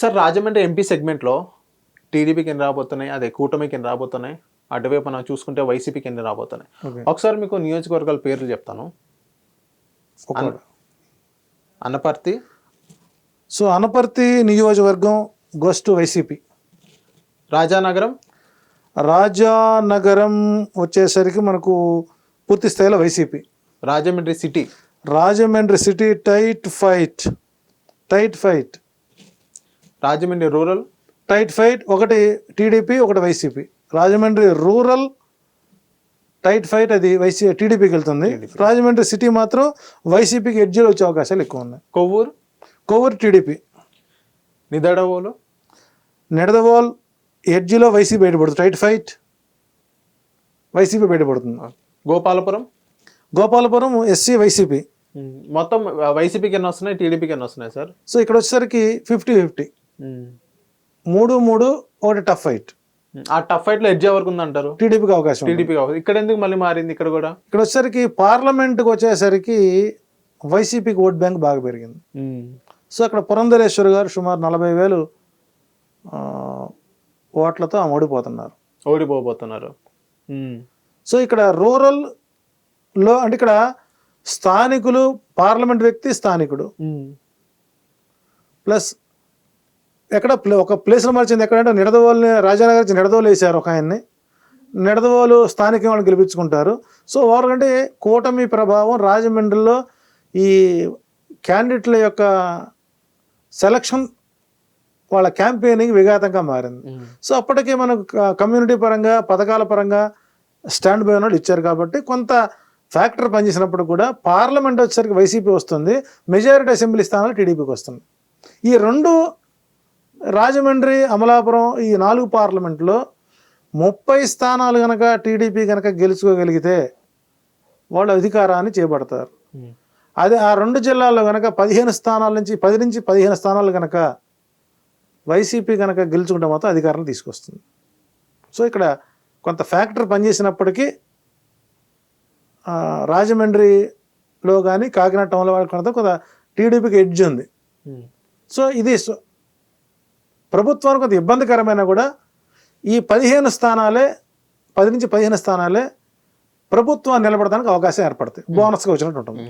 Sir Rajahmundry MP సెగ్మెంట్లో టీడీపీకి ఎన్ని రాబోతున్నాయి, అదే కూటమికి ఎన్ని రాబోతున్నాయి, అటువైపు మనం చూసుకుంటే వైసీపీకి ఎన్ని రాబోతున్నాయి. ఒకసారి మీకు నియోజకవర్గాల పేర్లు చెప్తాను. అనపర్తి. సో అనపర్తి నియోజకవర్గం goes to YCP. Rajanagaram. Rajanagaram వచ్చేసరికి మనకు పూర్తి స్థాయిలో YCP. Rajahmundry city. Rajahmundry city tight fight. Rajahmundry rural. Tight fight, ఒకటి టీడీపీ ఒకటి YCP. Rajahmundry rural tight fight, అది టీడీపీకి వెళ్తుంది. రాజమండ్రి సిటీ మాత్రం వైసీపీకి ఎడ్జిలో వచ్చే అవకాశాలు ఎక్కువ ఉన్నాయి. కొవ్వూరు టీడీపీ. నిడదవోల్ ఎడ్జిలో వైసీపీ బయటపడుతుంది. టైట్ ఫైట్, వైసీపీ బయటపడుతుంది. Gopalapuram SC YCP. మొత్తం వైసీపీకి ఎన్ని వస్తున్నాయి, టీడీపీకి ఎన్ని వస్తున్నాయి సార్? సో ఇక్కడ వచ్చేసరికి 50-50, 3-3, ఒకటి టఫ్ ఫైట్. ఆ టఫ్ ఫైట్ లో ఎడ్జ్ ఎవరికి ఉందంటారు? టీడీపీకి అవకాశం. ఇక్కడ ఎందుకు మళ్ళీ మారింది? ఇక్కడ వచ్చేసరికి పార్లమెంట్కి వచ్చేసరికి వైసీపీకి ఓట్ బ్యాంక్ బాగా పెరిగింది. సో అక్కడ పురంధరేశ్వర్ గారు సుమారు 40,000 ఓట్లతో ఓడిపోబోతున్నారు. సో ఇక్కడ రూరల్లో అంటే ఇక్కడ స్థానికులు, పార్లమెంట్ వ్యక్తి స్థానికుడు, ప్లస్ ఎక్కడ ఒక ప్లేస్లో మార్చింది ఎక్కడంటే నిడదవోలుని, రాజానగర్ నిడదవోలు వేశారు ఒక ఆయన్ని. నిడదవోలు స్థానిక వాళ్ళని గెలిపించుకుంటారు. సో వారికంటే కూటమి ప్రభావం రాజమండ్రిలో ఈ క్యాండిడేట్ల యొక్క సెలక్షన్, వాళ్ళ క్యాంపెయినింగ్ విఘాతంగా మారింది. సో అప్పటికే మనకు కమ్యూనిటీ పరంగా, పథకాల పరంగా స్టాండ్ బై వాళ్ళు ఇచ్చారు కాబట్టి కొంత ఫ్యాక్టర్ పనిచేసినప్పుడు కూడా పార్లమెంట్ వచ్చేసరికి వైసీపీ వస్తుంది, మెజారిటీ అసెంబ్లీ స్థానాలు టీడీపీకి వస్తుంది. ఈ రెండు రాజమండ్రి, అమలాపురం, ఈ 4 పార్లమెంట్లో 30 స్థానాలు కనుక టీడీపీ కనుక గెలుచుకోగలిగితే వాళ్ళు అధికారాన్ని చేపడతారు. అదే ఆ 2 జిల్లాల్లో కనుక 15 స్థానాల నుంచి 10 నుంచి 15 స్థానాలు కనుక వైసీపీ కనుక గెలుచుకుంటే మాత్రం అధికారాన్ని తీసుకొస్తుంది. సో ఇక్కడ కొంత ఫ్యాక్టర్ పనిచేసినప్పటికీ రాజమండ్రిలో కానీ కాకినాడ టౌన్లో కొంత టీడీపీకి ఎడ్జ్ ఉంది. సో ఇది ప్రభుత్వానికి కొంత ఇబ్బందికరమైన కూడా ఈ 15 స్థానాలే, 10 నుంచి 15 స్థానాలే ప్రభుత్వాన్ని నిలబడడానికి అవకాశం ఏర్పడుతుంది, బోనస్గా వచ్చినట్టు ఉంటుంది.